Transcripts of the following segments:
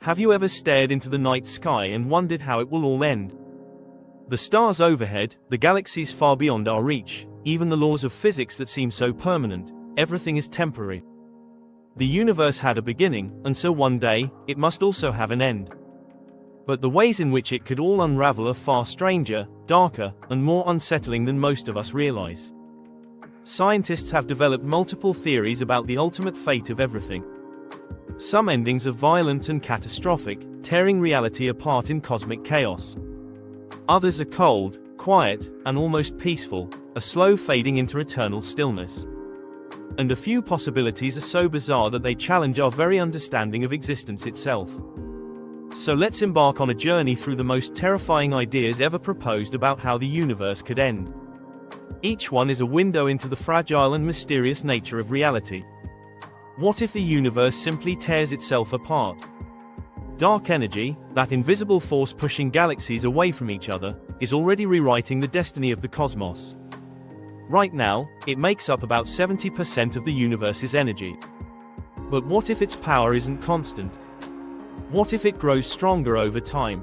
Have you ever stared into the night sky and wondered how it will all end? The stars overhead, the galaxies far beyond our reach, even the laws of physics that seem so permanent, everything is temporary. The universe had a beginning, and so one day, it must also have an end. But the ways in which it could all unravel are far stranger, darker, and more unsettling than most of us realize. Scientists have developed multiple theories about the ultimate fate of everything. Some endings are violent and catastrophic, tearing reality apart in cosmic chaos. Others are cold, quiet, and almost peaceful, a slow fading into eternal stillness. And a few possibilities are so bizarre that they challenge our very understanding of existence itself. So let's embark on a journey through the most terrifying ideas ever proposed about how the universe could end. Each one is a window into the fragile and mysterious nature of reality. What if the universe simply tears itself apart? Dark energy, that invisible force pushing galaxies away from each other, is already rewriting the destiny of the cosmos. Right now, it makes up about 70% of the universe's energy. But what if its power isn't constant? What if it grows stronger over time?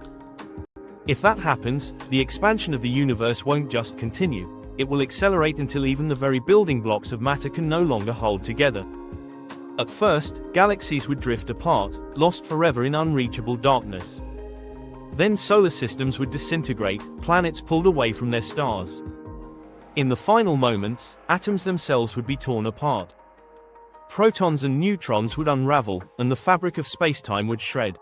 If that happens, the expansion of the universe won't just continue, it will accelerate until even the very building blocks of matter can no longer hold together. At first, galaxies would drift apart, lost forever in unreachable darkness. Then solar systems would disintegrate, planets pulled away from their stars. In the final moments, atoms themselves would be torn apart. Protons and neutrons would unravel, and the fabric of spacetime would shred.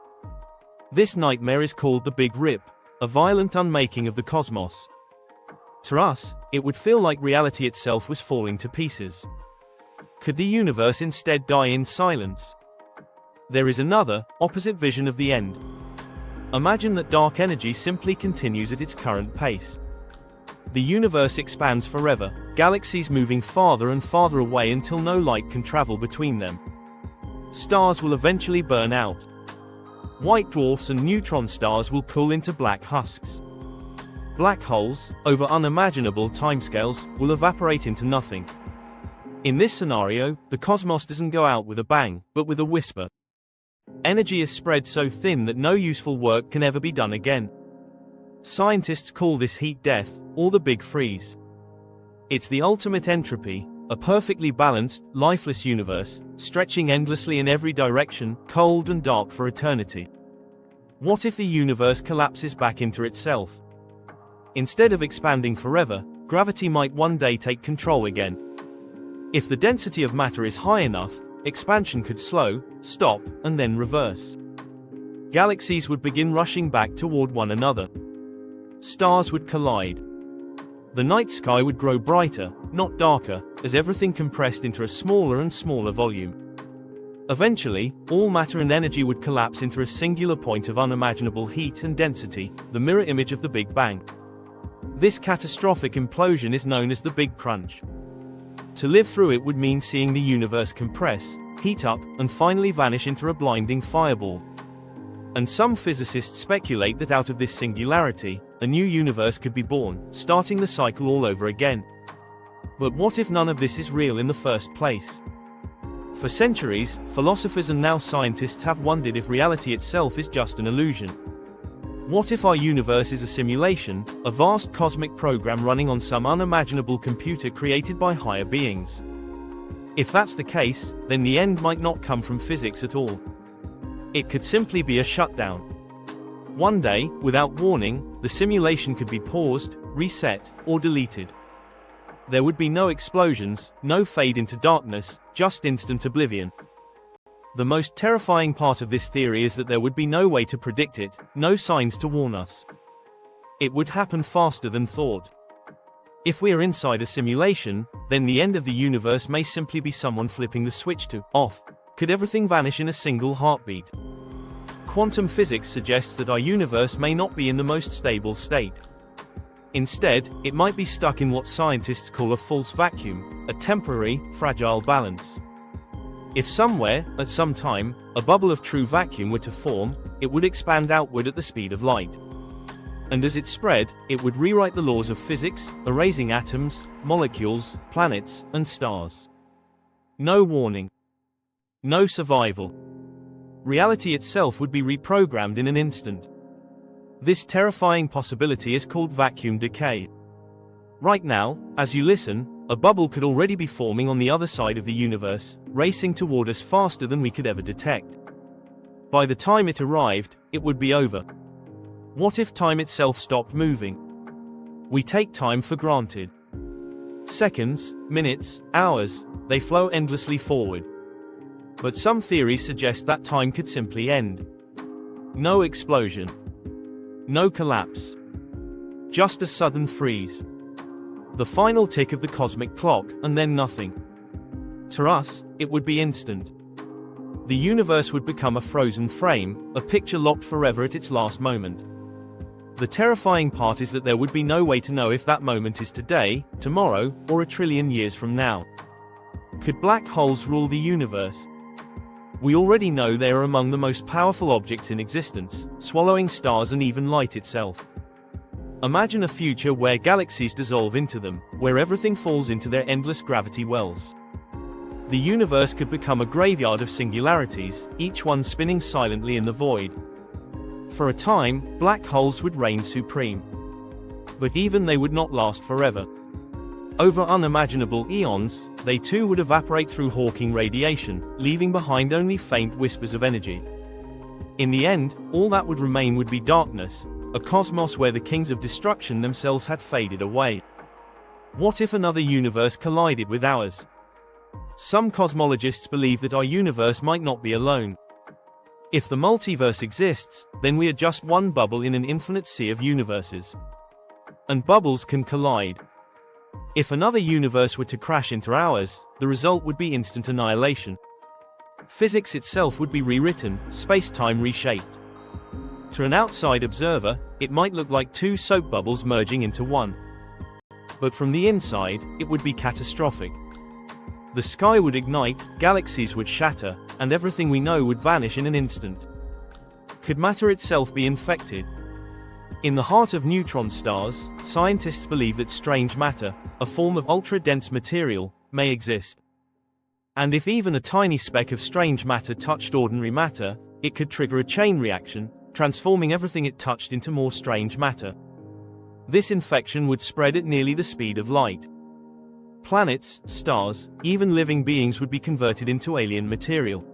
This nightmare is called the Big Rip, a violent unmaking of the cosmos. To us, it would feel like reality itself was falling to pieces. Could the universe instead die in silence? There is another, opposite vision of the end. Imagine that dark energy simply continues at its current pace. The universe expands forever, galaxies moving farther and farther away until no light can travel between them. Stars will eventually burn out. White dwarfs and neutron stars will cool into black husks. Black holes, over unimaginable timescales, will evaporate into nothing. In this scenario, the cosmos doesn't go out with a bang, but with a whisper. Energy is spread so thin that no useful work can ever be done again. Scientists call this heat death, or the Big Freeze. It's the ultimate entropy, a perfectly balanced, lifeless universe, stretching endlessly in every direction, cold and dark for eternity. What if the universe collapses back into itself? Instead of expanding forever, gravity might one day take control again. If the density of matter is high enough, expansion could slow, stop, and then reverse. Galaxies would begin rushing back toward one another. Stars would collide. The night sky would grow brighter, not darker, as everything compressed into a smaller and smaller volume. Eventually, all matter and energy would collapse into a singular point of unimaginable heat and density, the mirror image of the Big Bang. This catastrophic implosion is known as the Big Crunch. To live through it would mean seeing the universe compress, heat up, and finally vanish into a blinding fireball. And some physicists speculate that out of this singularity, a new universe could be born, starting the cycle all over again. But what if none of this is real in the first place? For centuries, philosophers and now scientists have wondered if reality itself is just an illusion. What if our universe is a simulation, a vast cosmic program running on some unimaginable computer created by higher beings? If that's the case, then the end might not come from physics at all. It could simply be a shutdown. One day, without warning, the simulation could be paused, reset, or deleted. There would be no explosions, no fade into darkness, just instant oblivion. The most terrifying part of this theory is that there would be no way to predict it, no signs to warn us. It would happen faster than thought. If we are inside a simulation, then the end of the universe may simply be someone flipping the switch to off. Could everything vanish in a single heartbeat? Quantum physics suggests that our universe may not be in the most stable state. Instead, it might be stuck in what scientists call a false vacuum, a temporary, fragile balance. If somewhere, at some time, a bubble of true vacuum were to form, it would expand outward at the speed of light. And as it spread, it would rewrite the laws of physics, erasing atoms, molecules, planets, and stars. No warning. No survival. reality itself would be reprogrammed in an instant. This terrifying possibility is called vacuum decay. Right now, as you listen, a bubble could already be forming on the other side of the universe, racing toward us faster than we could ever detect. By the time it arrived, it would be over. What if time itself stopped moving? We take time for granted. Seconds, minutes, hours, they flow endlessly forward. But some theories suggest that time could simply end. No explosion. No collapse. Just a sudden freeze. The final tick of the cosmic clock, and then nothing. To us, it would be instant. The universe would become a frozen frame, a picture locked forever at its last moment. The terrifying part is that there would be no way to know if that moment is today, tomorrow, or a trillion years from now. Could black holes rule the universe? We already know they are among the most powerful objects in existence, swallowing stars and even light itself. Imagine a future where galaxies dissolve into them, where everything falls into their endless gravity wells. The universe could become a graveyard of singularities, each one spinning silently in the void. For a time, black holes would reign supreme. But even they would not last forever. Over unimaginable eons, they too would evaporate through Hawking radiation, leaving behind only faint whispers of energy. In the end, all that would remain would be darkness, a cosmos where the kings of destruction themselves had faded away. What if another universe collided with ours? Some cosmologists believe that our universe might not be alone. If the multiverse exists, then we are just one bubble in an infinite sea of universes. And bubbles can collide. If another universe were to crash into ours, the result would be instant annihilation. Physics itself would be rewritten, space-time reshaped. To an outside observer, it might look like two soap bubbles merging into one. But from the inside, it would be catastrophic. The sky would ignite, galaxies would shatter, and everything we know would vanish in an instant. Could matter itself be infected? In the heart of neutron stars, scientists believe that strange matter, a form of ultra-dense material, may exist. And if even a tiny speck of strange matter touched ordinary matter, it could trigger a chain reaction, transforming everything it touched into more strange matter. This infection would spread at nearly the speed of light. Planets, stars, even living beings would be converted into alien material.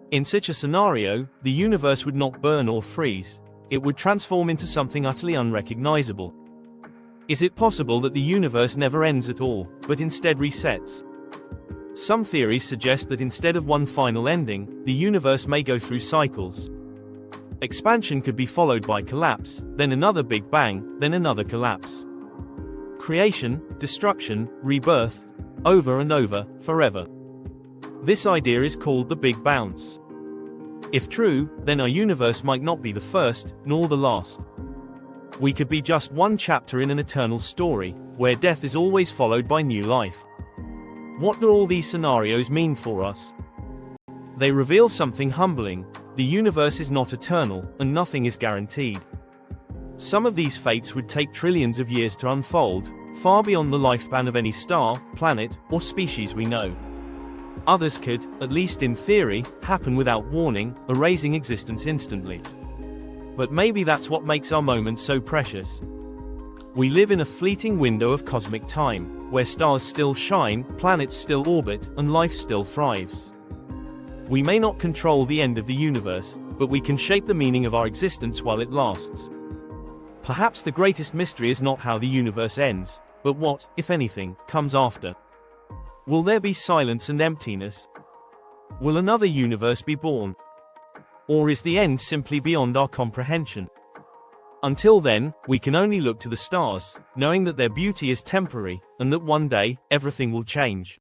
In such a scenario, the universe would not burn or freeze. It would transform into something utterly unrecognizable. Is it possible that the universe never ends at all, but instead resets? Some theories suggest that instead of one final ending, the universe may go through cycles. Expansion could be followed by collapse, then another Big Bang, then another collapse. Creation, destruction, rebirth, over and over, forever. This idea is called the Big Bounce. If true, then our universe might not be the first, nor the last. We could be just one chapter in an eternal story, where death is always followed by new life. What do all these scenarios mean for us? They reveal something humbling. The universe is not eternal, and nothing is guaranteed. Some of these fates would take trillions of years to unfold, far beyond the lifespan of any star, planet, or species we know. Others could, at least in theory, happen without warning, erasing existence instantly. But maybe that's what makes our moment so precious. We live in a fleeting window of cosmic time, where stars still shine, planets still orbit, and life still thrives. We may not control the end of the universe, but we can shape the meaning of our existence while it lasts. Perhaps the greatest mystery is not how the universe ends, but what, if anything, comes after. Will there be silence and emptiness? Will another universe be born? Or is the end simply beyond our comprehension? Until then, we can only look to the stars, knowing that their beauty is temporary, and that one day, everything will change.